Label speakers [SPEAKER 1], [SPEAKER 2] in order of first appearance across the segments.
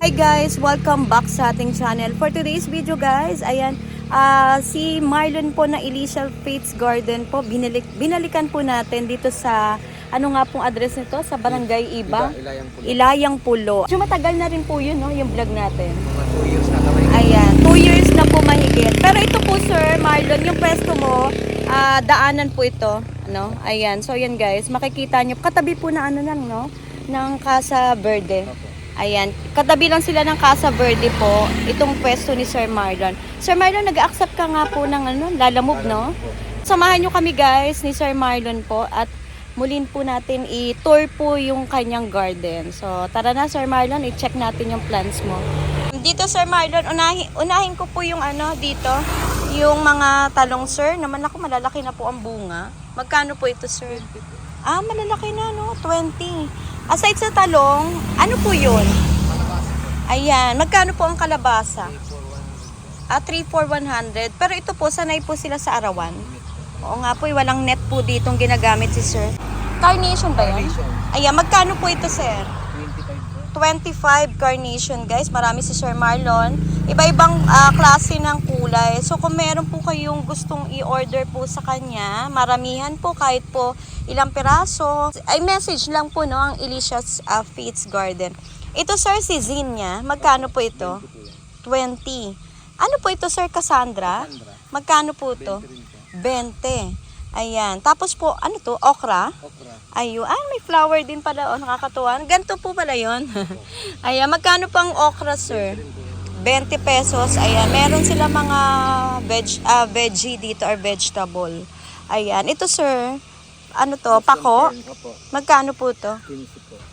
[SPEAKER 1] Hi guys, welcome back sa ating channel. For today's video guys, ayan, si Marlon po na Elysial Fates Garden po, binalikan po natin dito sa, ano nga pong address nito? Sa Barangay Iba, Ilayang Pulo. So matagal na rin po yun, no, yung vlog natin.
[SPEAKER 2] Mga 2 years na kami.
[SPEAKER 1] Ayan, 2 years na po mahigit. Pero ito po Sir Marlon, yung pwesto mo, daanan po ito. No? Ayan, so yan guys, makikita nyo, katabi po na ano lang, no? Ng Casa Verde. Ayan, katabi lang sila ng Casa Verde po, itong pwesto ni Sir Marlon. Sir Marlon, nag-accept ka nga po ng ano, Lalamove, no? Samahan nyo kami guys ni Sir Marlon po at mulin po natin i-tour po yung kanyang garden. So, tara na Sir Marlon, i-check natin yung plants mo. Dito Sir Marlon, unahin ko po yung ano dito, yung mga talong sir. Naman ako, malalaki na po ang bunga. Magkano po ito sir? Malalaki na no, 20. Aside sa talong, ano po yun? Ayan, magkano po ang kalabasa? 3,400. Pero ito po, sanay po sila sa arawan. Oo nga po, walang net po ditong ginagamit si sir. Carnation ba yan? Ayan, magkano po ito sir? 25 carnation guys. Marami si Sir Marlon. Iba-ibang klase ng kulay. So kung meron po kayong gustong i-order po sa kanya, maramihan po kahit po ilang piraso. Ay message lang po no ang Elysial Fates Garden. Ito sir si Zinnia. Magkano po ito? 20. Ano po ito sir Cassandra? Magkano po ito? 20. Ayan. Tapos po, ano to? Okra? Ayun. May flower din pala. Nakakatuwa. Ganito po pala yun. Ayan. Magkano pang okra, sir? 20 pesos. Ayan. Meron sila mga veggie dito or vegetable. Ayan. Ito, sir. Ano to? Pako? Magkano po to?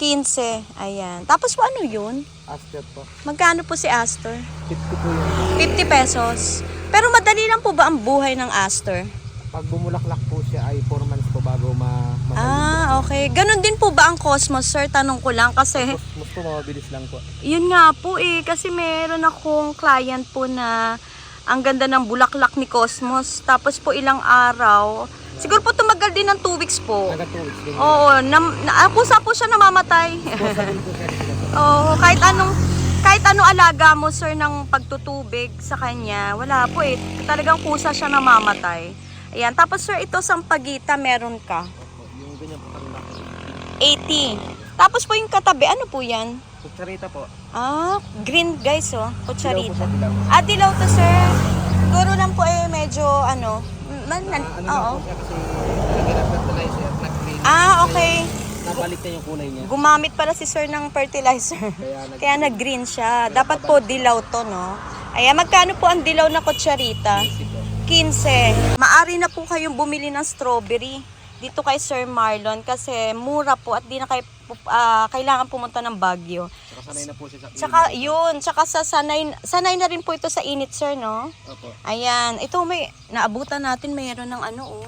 [SPEAKER 1] 15. Ayan. Tapos po, ano yun?
[SPEAKER 2] Aster po.
[SPEAKER 1] Magkano po si Astor?
[SPEAKER 2] 50 po yun.
[SPEAKER 1] 50 pesos. Pero madali lang po ba ang buhay ng Astor?
[SPEAKER 2] Pag bumulaklak po siya ay 4 months po bago
[SPEAKER 1] Okay. Ganon din po ba ang Cosmos, sir? Tanong ko lang kasi
[SPEAKER 2] Mas po mabilis lang po.
[SPEAKER 1] yun nga po kasi meron akong client po na ang ganda ng bulaklak ni Cosmos. Tapos po ilang araw, siguro po tumagal din ng 2 weeks po.
[SPEAKER 2] Naga 2 weeks din.
[SPEAKER 1] Oo, kusa po siya namamatay. Oo, kahit anong alaga mo, sir, ng pagtutubig sa kanya, wala po talagang kusa siya namamatay. Ayan, tapos sir, ito sampagita meron ka.
[SPEAKER 2] Yung ganyan po kanila.
[SPEAKER 1] 80. Tapos po yung katabi, ano po yan?
[SPEAKER 2] Kutsarita po.
[SPEAKER 1] Green guys, kutsarita.
[SPEAKER 2] Dilaw po.
[SPEAKER 1] Dilaw to sir. Siguro lang po medyo
[SPEAKER 2] Ano lang po siya kasi naging fertilizer, nag-green.
[SPEAKER 1] Okay.
[SPEAKER 2] Nabalik na yung kulay niya.
[SPEAKER 1] Gumamit pala si sir ng fertilizer. Kaya nag-green siya. Dapat po dilaw to, no? Ayan, magkano po ang dilaw na kutsarita? 15. Maari na po kayong bumili ng strawberry dito kay Sir Marlon kasi mura po at di na kayo kailangan pumunta ng Baguio.
[SPEAKER 2] Saka sanay na po siya sa
[SPEAKER 1] init. Tsaka sa sanay na rin po ito sa init, sir, no?
[SPEAKER 2] Opo.
[SPEAKER 1] Ayan, ito may naabutan natin, mayroon ng ano,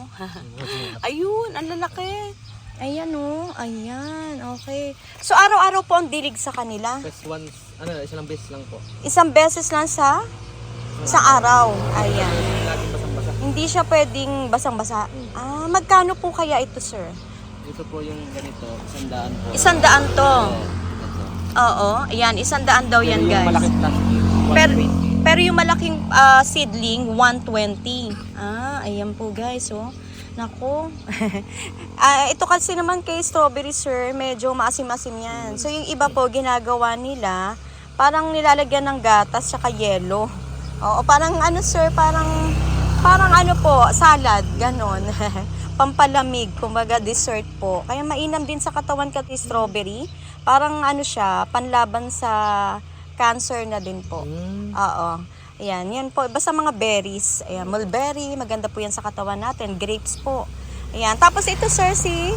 [SPEAKER 1] Ayun, ang lalaki. Ayan, ayan, okay. So araw-araw po ang dilig sa kanila?
[SPEAKER 2] Just once, isang beses lang po.
[SPEAKER 1] Isang beses lang sa araw. Ayan.
[SPEAKER 2] Laging basang-basa.
[SPEAKER 1] Hindi siya pwedeng basang-basa. Magkano po kaya ito, sir?
[SPEAKER 2] Ito po yung ganito, 100 po.
[SPEAKER 1] 100 to. Oo, ayan, 100 daw yan,
[SPEAKER 2] Yung
[SPEAKER 1] guys.
[SPEAKER 2] malaking plastic, 120.
[SPEAKER 1] Pero yung malaking seedling, 120. Ayan po, guys, Nako. Ito kasi naman kay strawberry, sir, medyo maasim-asim yan. So, yung iba po, ginagawa nila, parang nilalagyan ng gatas saka yelo. Oo, parang sir, parang ano po, salad, ganon. Pampalamig, kumbaga dessert po. Kaya mainam din sa katawan kasi strawberry. Parang siya, panlaban sa cancer na din po. Oo. Ayan, yan po. Basta mga berries. Ayan, mulberry, maganda po yan sa katawan natin. Grapes po. Ayan, tapos ito sir, si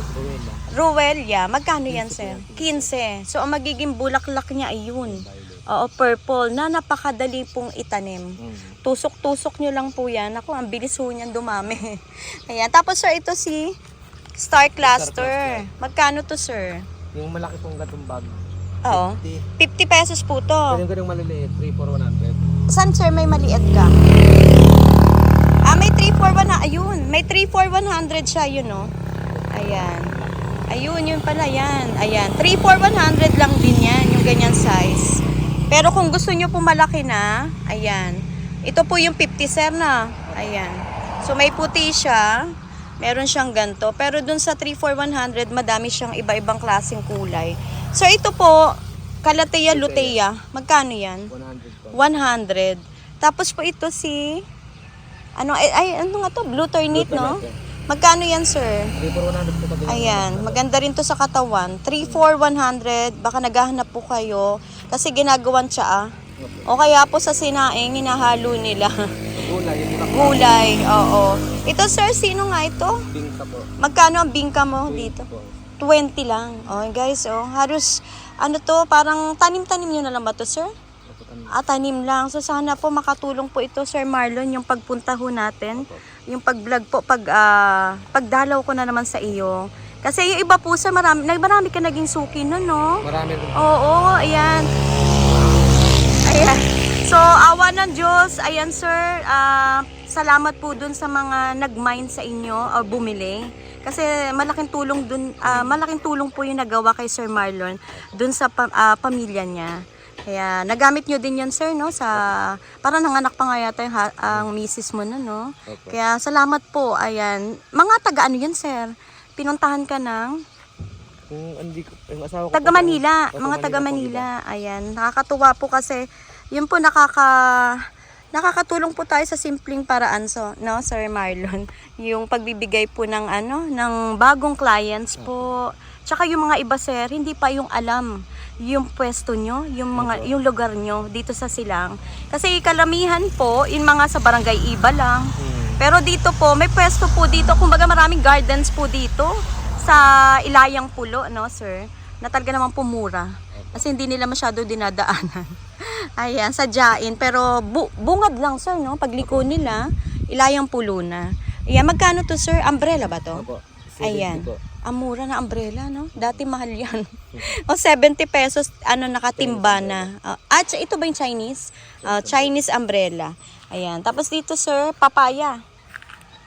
[SPEAKER 1] Ruelia. Magkano yan sir? 15. So, ang magiging bulaklak niya ay yun. Oo, purple na napakadali pong itanim. Tusok-tusok nyo lang po yan. Ako, ang bilis ho niyan dumami. Ayan. Tapos sir, ito si Star Cluster. Magkano to sir?
[SPEAKER 2] Yung malaki pong gatong bag.
[SPEAKER 1] Oo. 50 pesos po to.
[SPEAKER 2] Yung ganyung maliliit, 3,400.
[SPEAKER 1] Saan sir may maliit ka? May 3,4,100. Ayun, may 3,4,100 siya yun, Ayan. Ayun, yun pala yan. Ayan, 3,4,100 lang din yan, yung ganyan size. Pero kung gusto nyo po malaki na, ayan. Ito po yung 50 sir na. Ayan. So may puti siya. Meron siyang ganto. Pero dun sa 34100, madami siyang iba-ibang klaseng kulay. So ito po, Calathea lutea. Magkano yan?
[SPEAKER 2] 100 po.
[SPEAKER 1] 100. Tapos po ito si... ano nga to? Blue ternate, no? Magkano yan, sir?
[SPEAKER 2] 3,400 po pag
[SPEAKER 1] Ayan, maganda rin to sa katawan. 3,400, baka naghahanap po kayo. Kasi ginagawan siya, O kaya po sa sinaing, hinahalo nila.
[SPEAKER 2] Gulay, yung iba
[SPEAKER 1] Gulay, oo. Ito, sir, sino nga ito?
[SPEAKER 2] bingka po.
[SPEAKER 1] Magkano ang bingka mo dito? 20 lang. Oh, guys, oh. Halos, ano to, parang tanim-tanim nyo na lang ba to, sir? Tanim lang. So, sana po makatulong po ito, Sir Marlon, yung pagpunta ho natin. Yung pag-vlog po, pagdalaw ko na naman sa iyo. Kasi yung iba po, sir, marami ka naging suki nun, no?
[SPEAKER 2] Marami rin.
[SPEAKER 1] Oo, ayan. Ayan. So, awa ng Diyos. Ayan, sir. Salamat po dun sa mga nag-mind sa inyo o bumili. Kasi malaking tulong po yung nagawa kay Sir Marlon dun sa pamilya niya. Kaya nagamit nyo din yan, sir, no? Parang nanganak pa nga yata ang misis mo na, no?
[SPEAKER 2] Okay.
[SPEAKER 1] Kaya salamat po. Ayan. Mga taga ano yan, sir? Pinuntahan ka ng
[SPEAKER 2] Yung asawa ko
[SPEAKER 1] taga
[SPEAKER 2] po,
[SPEAKER 1] Manila.
[SPEAKER 2] taga
[SPEAKER 1] Mga
[SPEAKER 2] Manila
[SPEAKER 1] taga
[SPEAKER 2] po,
[SPEAKER 1] Manila. Ayan. Nakakatuwa po kasi yun po nakakatulong po tayo sa simpleng paraan, no, Sir Marlon. Yung pagbibigay po ng ng bagong clients po. Tsaka yung mga iba, sir, hindi pa yung alam yung pwesto nyo, yung lugar nyo dito sa Silang. Kasi kalamihan po, yung mga sa barangay iba lang. Pero dito po, may pwesto po dito. Kumbaga maraming gardens po dito sa Ilayang Pulo, no, sir? Na talaga naman pumura. Kasi hindi nila masyado dinadaanan. Ayan, sadyain. Pero bungad lang, sir, no? Pagliko nila, Ilayang Pulo na. Ayan, magkano to, sir? Umbrella ba to?
[SPEAKER 2] Opo.
[SPEAKER 1] Ayan. Ang mura na umbrella, no? Dati mahal yan. O 70 pesos, nakatimba na. Ito ba yung Chinese? Chinese umbrella. Ayan. Tapos dito, sir, papaya.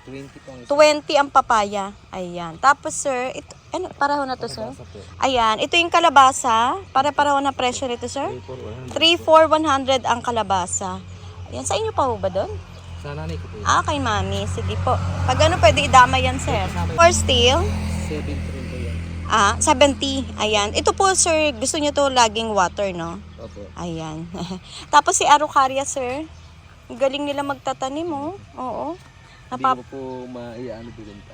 [SPEAKER 2] 20
[SPEAKER 1] 20 ang papaya. Ayan. Tapos, sir, paraho na to, sir? Ayan. Ito yung kalabasa. Paraho na presyo nito, sir? 3,400 ang kalabasa. Ayan. Sa inyo pa ho ba doon?
[SPEAKER 2] Sa nanay ko po.
[SPEAKER 1] Kay mami. Sige po. Pag pwede idama yan, sir. For steel?
[SPEAKER 2] 70 rin po yan.
[SPEAKER 1] 70. Ayan. Ito po, sir, gusto niyo to laging water, no?
[SPEAKER 2] Opo.
[SPEAKER 1] Ayan. Tapos si Araucaria, sir. Ang galing nila magtatanim, oh. Oo.
[SPEAKER 2] Hindi ko po maiano binenta.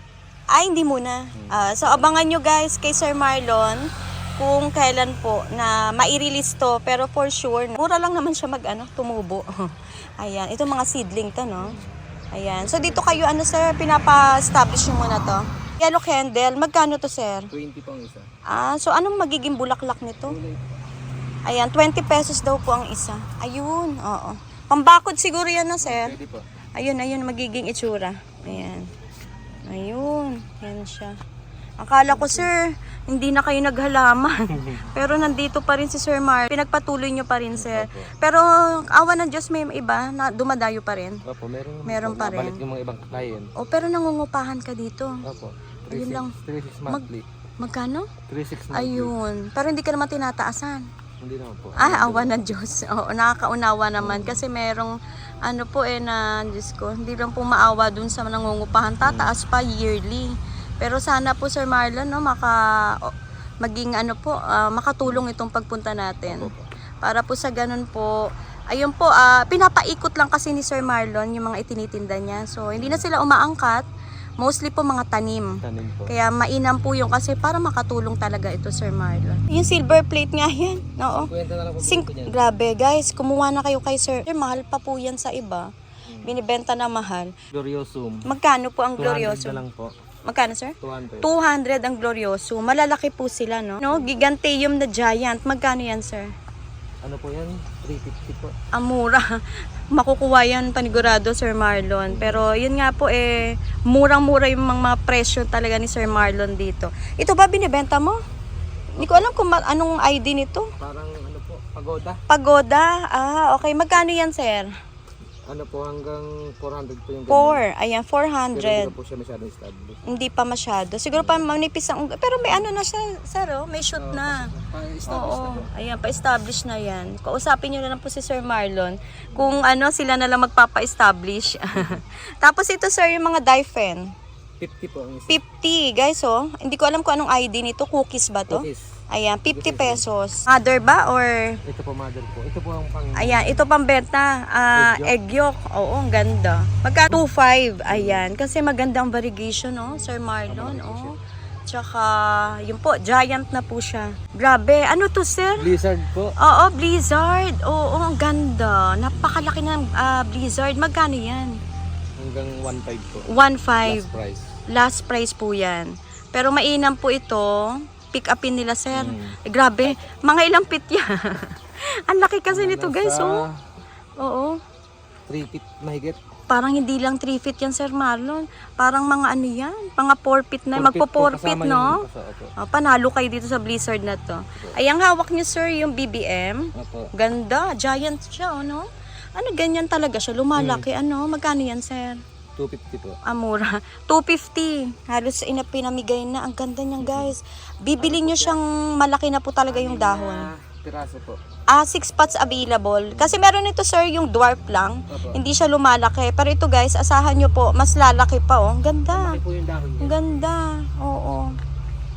[SPEAKER 1] Hindi muna. So, abangan nyo, guys, kay Sir Marlon kung kailan po na mai-release to. Pero for sure, mura lang naman siya tumubo. Ayan. Ito mga seedling to, no? Ayan. So, dito kayo, sir, pinapa-establish nyo muna to. Yellow candle. Magkano to, sir?
[SPEAKER 2] 20 pang isa.
[SPEAKER 1] So anong magiging bulaklak nito?
[SPEAKER 2] Gulay.
[SPEAKER 1] Ayan, 20 pesos daw po ang isa. Ayun, oo. Pambakod siguro yan na, sir.
[SPEAKER 2] Pwede po.
[SPEAKER 1] Ayun, magiging itsura. Ayan. Ayun, yan siya. Akala ko, sir, hindi na kayo naghalaman. Pero nandito pa rin si Sir Mar. Pinagpatuloy nyo pa rin, sir. Pero awa ng Diyos, may iba na dumadayo pa rin.
[SPEAKER 2] Opo,
[SPEAKER 1] Meron pa rin.
[SPEAKER 2] Balik yung mga ibang client.
[SPEAKER 1] Pero nangungupahan ka dito.
[SPEAKER 2] Opo.
[SPEAKER 1] Ayun lang.
[SPEAKER 2] 3,600 monthly.
[SPEAKER 1] Magkano?
[SPEAKER 2] 3,600 monthly.
[SPEAKER 1] Ayun. Pero hindi ka naman tinataasan.
[SPEAKER 2] Hindi naman po.
[SPEAKER 1] Awa ng Diyos. Oo, nakakaunawa naman. Kasi merong, Diyos ko, hindi lang po maawa dun sa nangungupahan. Tataas pa yearly. Pero sana po, Sir Marlon, no, makatulong itong pagpunta natin. Para po sa ganun po, ayun po, pinapaikot lang kasi ni Sir Marlon yung mga itinitinda niya. So, hindi na sila umaangkat. Mostly po mga tanim.
[SPEAKER 2] Tanim po.
[SPEAKER 1] Kaya mainam po yung kasi para makatulong talaga ito, Sir Marlon. Yung silver plate nga yan. Oo.
[SPEAKER 2] Kwenta na lang po niyan.
[SPEAKER 1] Grabe, guys. Kumuha na kayo kay Sir. Mahal pa po yan sa iba. Binibenta na mahal.
[SPEAKER 2] Gloriosum.
[SPEAKER 1] Magkano po ang
[SPEAKER 2] 200
[SPEAKER 1] Glorioso?
[SPEAKER 2] na lang po.
[SPEAKER 1] Magkano, sir?
[SPEAKER 2] 200.
[SPEAKER 1] 200 ang Glorioso. Malalaki po sila, no? Giganteum na giant. Magkano yan, sir?
[SPEAKER 2] Ano po yan? 350 po.
[SPEAKER 1] Mura. Makukuha yan panigurado, Sir Marlon. Pero yun nga po, murang-mura yung mga presyo talaga ni Sir Marlon dito. Ito ba binibenta mo? Hindi ko alam kung anong ID nito.
[SPEAKER 2] Parang pagoda.
[SPEAKER 1] Pagoda? Okay. Magkano yan, sir?
[SPEAKER 2] Ano po, hanggang 400 po yung
[SPEAKER 1] 4. Ayan,
[SPEAKER 2] Pero hindi
[SPEAKER 1] 400.
[SPEAKER 2] na po siya masyadong established.
[SPEAKER 1] Hindi pa masyado. Siguro pa manipis ang... Pero may ano na siya, sir, oh. May shoot na.
[SPEAKER 2] Pa-establish na
[SPEAKER 1] Oo.
[SPEAKER 2] po.
[SPEAKER 1] Ayan, pa-establish na yan. Kausapin nyo na lang po si Sir Marlon kung ano, sila na lang magpapa-establish. Tapos ito, sir, yung mga Daifen.
[SPEAKER 2] 50 po ang isa.
[SPEAKER 1] 50, guys, oh. Hindi ko alam kung anong ID nito. Cookies ba to?
[SPEAKER 2] Cookies.
[SPEAKER 1] Ayan, 50 pesos. Mother ba or...
[SPEAKER 2] Ito po mother po. Ito po ang pang...
[SPEAKER 1] Ayan, ito pang benta. Egg yolk. Oo, ang ganda. Magka 2.5. Ayan, kasi maganda ang variegation, oh, Sir Marlon, oh. Tsaka, yun po, giant na po siya. Grabe, ano to, sir?
[SPEAKER 2] Blizzard po.
[SPEAKER 1] Oo, Blizzard. Oo, ang ganda. Napakalaki ng Blizzard. Magkano yan?
[SPEAKER 2] Hanggang 1.5 po.
[SPEAKER 1] 1.5.
[SPEAKER 2] Last price.
[SPEAKER 1] Last price po yan. Pero mainam po ito. Pick upin nila, sir. Eh, grabe, mga ilang pit yan. Ang laki kasi nito, guys, oh. Oo.
[SPEAKER 2] 3 feet mahigit.
[SPEAKER 1] Parang hindi lang 3 feet yan, Sir Marlon. Parang mga ano yan, mga 4 feet na.
[SPEAKER 2] 4 feet po,
[SPEAKER 1] Magpo 4 feet,
[SPEAKER 2] kasama
[SPEAKER 1] no?
[SPEAKER 2] yung opo.
[SPEAKER 1] Panalo kayo dito sa Blizzard na to. Ay, ang hawak niyo, sir, yung BBM.
[SPEAKER 2] Opo.
[SPEAKER 1] Ganda, giant siya, ano? Ano, ganyan talaga siya, lumalaki. Ano, magkano yan, sir?
[SPEAKER 2] 250 po.
[SPEAKER 1] Mura. 250. Halos pinamigay na. Ang ganda niyan, guys. Bibili nyo siyang malaki na po talaga yung dahon.
[SPEAKER 2] Piraso po.
[SPEAKER 1] 6 pots available. Kasi meron ito, sir, yung dwarf lang.
[SPEAKER 2] Opo.
[SPEAKER 1] Hindi siya lumalaki. Pero ito, guys, asahan nyo po, mas lalaki pa, oh. Ang ganda.
[SPEAKER 2] Malaki po yung dahon
[SPEAKER 1] Ang
[SPEAKER 2] niya.
[SPEAKER 1] ganda. Oo.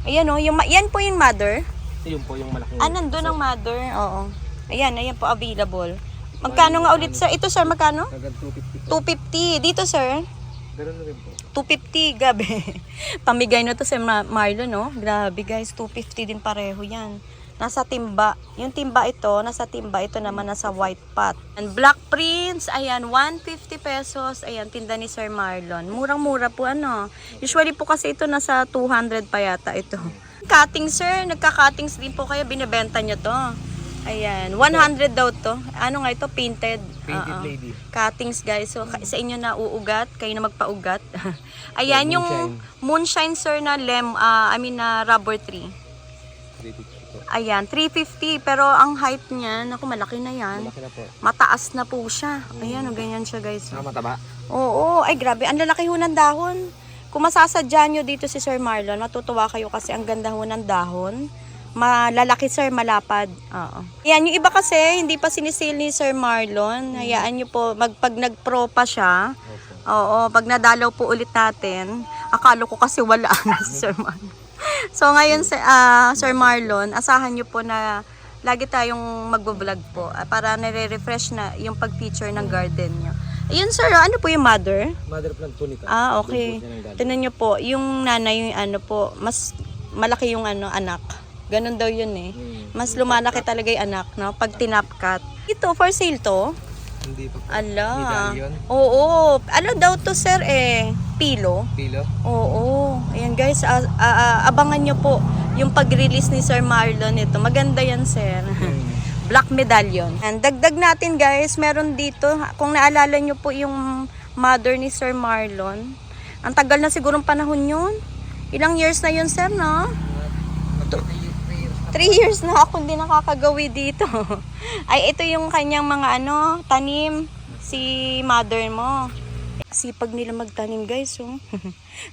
[SPEAKER 1] Ayan, oh. Yan po yung mother.
[SPEAKER 2] Yun po yung malaking.
[SPEAKER 1] Nandun ang mother. Oo. Ayan po available. Magkano nga ulit, sir? Ito, sir, magkano?
[SPEAKER 2] Hanggang 250 po.
[SPEAKER 1] 250. Dito, sir?
[SPEAKER 2] Ganun na rin po.
[SPEAKER 1] 250, gabi. Pamigay na to sa Marlon, no? Grabe, guys. 250 din pareho yan. Nasa timba. Yung timba ito, nasa timba. Ito naman nasa white pot. And Black Prince, ayan, 150 pesos. Ayan, tinda ni Sir Marlon. Murang-mura po, ano. Usually po kasi ito nasa 200 pa yata ito. Cutting, sir. Nagka-cuttings din po kayo. Binibenta nyo to. Ayan, 100 daw to. Ano nga ito? Painted.
[SPEAKER 2] Painted lady.
[SPEAKER 1] Cuttings, guys. So, sa inyo na uugat. Kayo na magpaugat. Ayan, yung moonshine, sir, na na rubber tree.
[SPEAKER 2] 350 po.
[SPEAKER 1] Ayan, 350. Pero ang height niya, naku, malaki na yan.
[SPEAKER 2] Malaki na po.
[SPEAKER 1] Mataas na po siya. Ayan, ganyan siya, guys.
[SPEAKER 2] Mataba.
[SPEAKER 1] Oo, ay grabe. Ang lalaki ho ng dahon. Kung masasadya nyo dito si Sir Marlon, matutuwa kayo kasi ang ganda ho ng dahon. Malalaki, sir, malapad. Oo. Yan, yung iba kasi, hindi pa sinisil ni Sir Marlon. Hayaan nyo po, pag nag-pro pa siya, oo, pag nadalaw po ulit natin, akala ko kasi wala na si Sir Marlon. So, ngayon, Sir Marlon, asahan nyo po na lagi tayong magbo-vlog po para nare-refresh na yung pag-feature ng garden nyo. Ayun, sir, ano po yung mother?
[SPEAKER 2] Mother plant tunica.
[SPEAKER 1] Okay. Tignan nyo po, yung nanay, yung ano po, mas malaki yung anak. Ganun daw yun eh. Mas lumalaki talaga yung anak, no? Pag tinapkat. Ito, for sale to?
[SPEAKER 2] Hindi pa po.
[SPEAKER 1] Ala.
[SPEAKER 2] Medallion?
[SPEAKER 1] Oo. Ano daw to, sir, eh? Pilo?
[SPEAKER 2] Pilo?
[SPEAKER 1] Oo. Ayan, guys. Abangan nyo po yung pag-release ni Sir Marlon ito. Maganda yan, sir. Black medallion. And dagdag natin, guys. Meron dito. Kung naalala nyo po yung mother ni Sir Marlon. Ang tagal na sigurong panahon yun. Ilang years na yun, sir, no? 3 years na ako hindi nakakagawi dito. Ay, ito yung kanyang mga tanim, si mother mo. Sipag nila magtanim, guys, oh.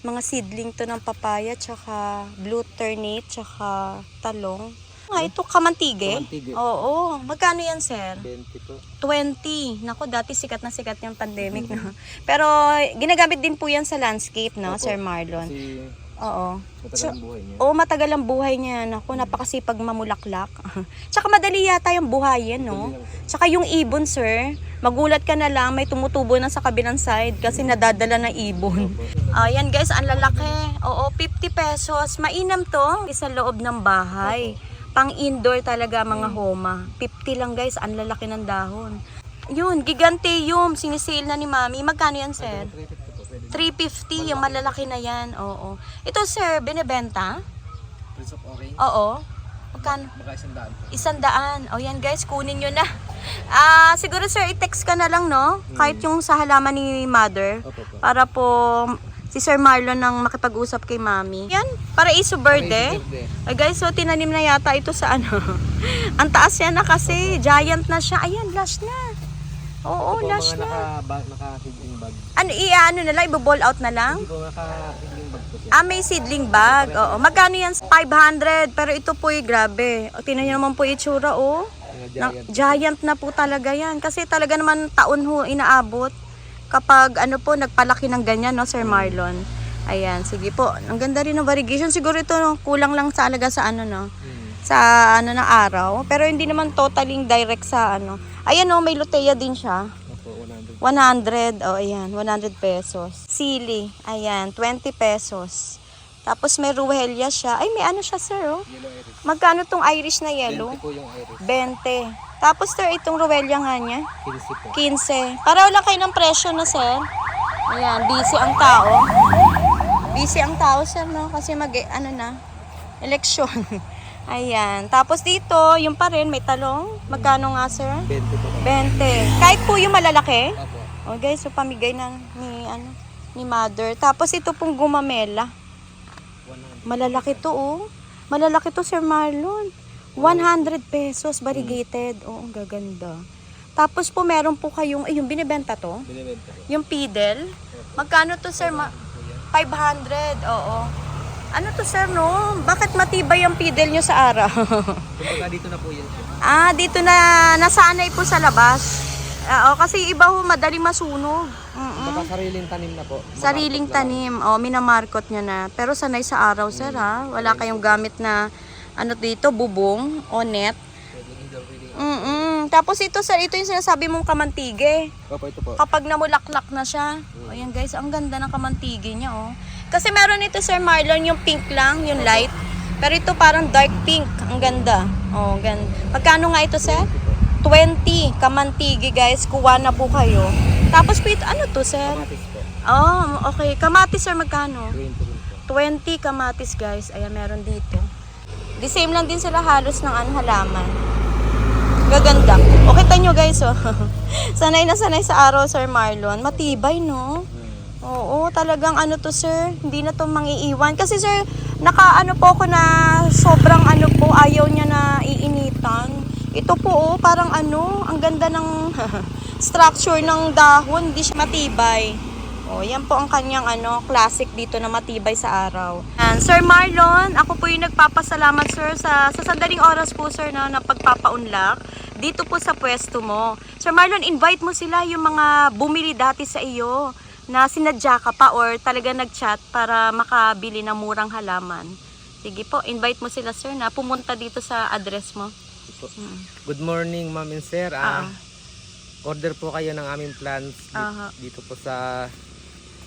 [SPEAKER 1] Mga seedling to ng papaya, tsaka blue turnip, tsaka talong. Ito kamantige?
[SPEAKER 2] Kamantige.
[SPEAKER 1] Oo. Magkano yan, sir?
[SPEAKER 2] 20 po.
[SPEAKER 1] 20. Naku, dati sikat na sikat yung pandemic, no? Pero ginagamit din po yan sa landscape, no,
[SPEAKER 2] Opo.
[SPEAKER 1] Sir Marlon?
[SPEAKER 2] Kasi
[SPEAKER 1] Oo.
[SPEAKER 2] matagal ang buhay niya.
[SPEAKER 1] Oo, matagal ang buhay niya. Naku, napakasipag mamulaklak. Tsaka madali yata yung buhayin, no? Tsaka yung ibon, sir, magulat ka na lang, may tumutubo na sa kabilang side kasi nadadala ng ibon. Ayan, guys, ang lalaki. Oo, 50 pesos. Mainam to. Sa loob ng bahay. Pang-indoor talaga, mga homa. 50 lang, guys. Ang lalaki ng dahon. Yun, giganteum. Sinisale na ni Mami. Magkano yan, sir? 350, yung malalaki na yan. Oo. Ito, sir, binibenta?
[SPEAKER 2] Prince of Orange?
[SPEAKER 1] Oo. Magkano?
[SPEAKER 2] Baka 100 po.
[SPEAKER 1] 100. O yan, guys, kunin nyo na. Siguro, sir, i-text ka na lang, no? Kahit yung sa halaman ni mother.
[SPEAKER 2] Opo po.
[SPEAKER 3] Para po si Sir Marlon nang makipag-usap kay Mami. Yan, Paraiso Verde. Ay guys, so tinanim na yata ito sa ano. Ang taas yan na kasi, giant na siya. Ayan, last na.
[SPEAKER 1] Oo,
[SPEAKER 2] Ito po,
[SPEAKER 1] lash
[SPEAKER 2] mga
[SPEAKER 1] na.
[SPEAKER 2] naka-seedling bag.
[SPEAKER 1] Ano, ano na lang, i-ball out na lang?
[SPEAKER 2] Hindi po, naka-seedling bag po siya.
[SPEAKER 1] Ah, may seedling bag. Oo. Magkano yan? 500. Pero ito po grabe. O, tingnan nyo naman po yung itsura, oh.
[SPEAKER 2] Mga giant.
[SPEAKER 1] Giant na po talaga yan. Kasi talaga naman taon ho inaabot. Kapag ano po, nagpalaki ng ganyan, no, Sir Marlon. Ayan, sige po. Ang ganda rin ng variegation. Siguro ito, no, kulang lang sa alaga sa ano, no. Sa ano ng araw. Pero hindi naman totaling direct sa ano. Ayan, no, may luteya din siya.
[SPEAKER 2] Opo, 100.
[SPEAKER 1] 100. Oh, ayan. 100 pesos. Sili. Ayan. 20 pesos. Tapos may ruhelia siya. Ay, may ano siya, sir, oh.
[SPEAKER 2] Yellow iris.
[SPEAKER 1] Magkano tong Irish na yellow?
[SPEAKER 2] 20 po yung iris.
[SPEAKER 1] 20. Tapos, sir, itong ruhelia nga niya.
[SPEAKER 2] 15 po.
[SPEAKER 1] 15. Pareho lang kayo ng presyo na, sir. Ayan. Busy ang tao. Busy ang tao, sir, no? Kasi ano na, eleksyon. Ayan. Tapos dito, yung pa rin, may talong. Magkano nga, sir?
[SPEAKER 2] 20 po.
[SPEAKER 1] 20. Kahit po yung malalaki.
[SPEAKER 2] Opo.
[SPEAKER 1] Oh guys, so pamigay na ni mother. Tapos ito pong gumamela.
[SPEAKER 2] 100.
[SPEAKER 1] Malalaki to, oh. Malalaki to, Sir Marlon. 100 pesos variegated. Oh, ang gaganda. Tapos po meron po kayong yung binebenta to.
[SPEAKER 2] Binibenta po.
[SPEAKER 1] Yung Pidel. Magkano to, Sir? 500. Oo. Ano to, Sir, no? Bakit matibay ang Pidel nyo sa araw?
[SPEAKER 2] Kumbaga dito na po yan.
[SPEAKER 1] Dito na nasanay po sa labas. Oo, kasi iba ho, madaling masunog.
[SPEAKER 2] Kumbaga sariling tanim na po.
[SPEAKER 1] Sariling tanim. Oh, minamarkot niya na. Pero sanay sa araw, sir, ha? Wala kayong gamit na, ano dito, bubong o net. Tapos ito, sir, ito yung sinasabi mong kamantige.
[SPEAKER 2] Opo, ito po.
[SPEAKER 1] Kapag namulaklak na siya. O, yan, guys, ang ganda ng kamantige niya, oh. Kasi meron ito, Sir Marlon, yung pink lang, yung light. Pero ito parang dark pink. Ang ganda. Oh, ganda. Magkano nga ito, sir? 20. Kamantige, guys. Kuha na po kayo. Tapos po ito, ano to, sir?
[SPEAKER 2] Kamatis po.
[SPEAKER 1] Oh, okay. Kamatis, sir, magkano?
[SPEAKER 2] 20 rin po.
[SPEAKER 1] 20 kamatis, guys. Ayan, meron dito. The same lang din sila halos ng halaman. Gaganda. O, kita nyo, guys, oh. Sanay na sanay sa araw, Sir Marlon. Matibay, no? Oo, talagang ano to, sir. Hindi na to mangiiwan. Kasi, sir, nakaano po ako na sobrang ano po, ayaw niya na iinitan. Ito po, oh, parang ano, ang ganda ng structure ng dahon. Hindi siya matibay. Oh, yan po ang kanyang ano, classic dito na matibay sa araw. And, Sir Marlon, ako po yung nagpapasalamat, sir, sa sandaling oras po, sir, na pagpapaunlak dito po sa pwesto mo. Sir Marlon, invite mo sila, yung mga bumili dati sa iyo na sinadya ka pa or talaga nag-chat para makabili ng murang halaman. Sige po, invite mo sila, sir, na pumunta dito sa address mo.
[SPEAKER 2] Good morning, ma'am and sir. Order po kayo ng aming plants dito po sa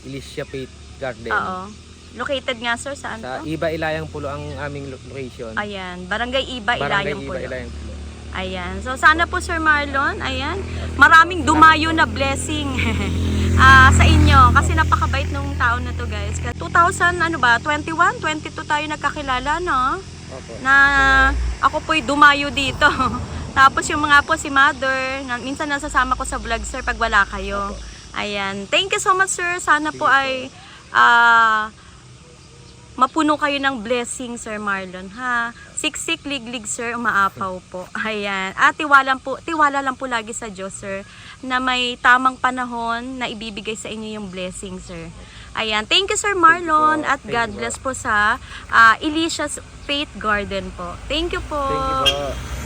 [SPEAKER 2] Elysia Faith Garden.
[SPEAKER 1] Oo. Located nga, sir, saan
[SPEAKER 2] Sa
[SPEAKER 1] to?
[SPEAKER 2] Iba Ilayang Pulo ang aming location.
[SPEAKER 1] Ayan, Barangay Iba,
[SPEAKER 2] Barangay
[SPEAKER 1] Ilayang
[SPEAKER 2] Iba
[SPEAKER 1] Pulo.
[SPEAKER 2] Ilayang Pulo.
[SPEAKER 1] Ayan. So, sana po, Sir Marlon, ayan, maraming dumayo na blessing sa inyo. Kasi napakabait nung taon na to, guys. 2000, ano ba, 21, 22 tayo nagkakilala, no?
[SPEAKER 2] Opo.
[SPEAKER 1] Na ako po'y dumayo dito. Tapos yung mga po, si Mother, minsan nasasama ko sa vlog, sir, pag wala kayo. Ayan. Thank you so much, sir. Sana po ay mapuno kayo ng blessing, Sir Marlon, ha? Siksik, liglig, sir, umaapaw po. Ayan. At tiwala lang po lagi sa Diyos, sir, na may tamang panahon na ibibigay sa inyo yung blessing, sir. Ayan. Thank you, Sir Marlon, at God bless po sa Elysia's Faith Garden po. Thank you po.
[SPEAKER 2] Thank you po.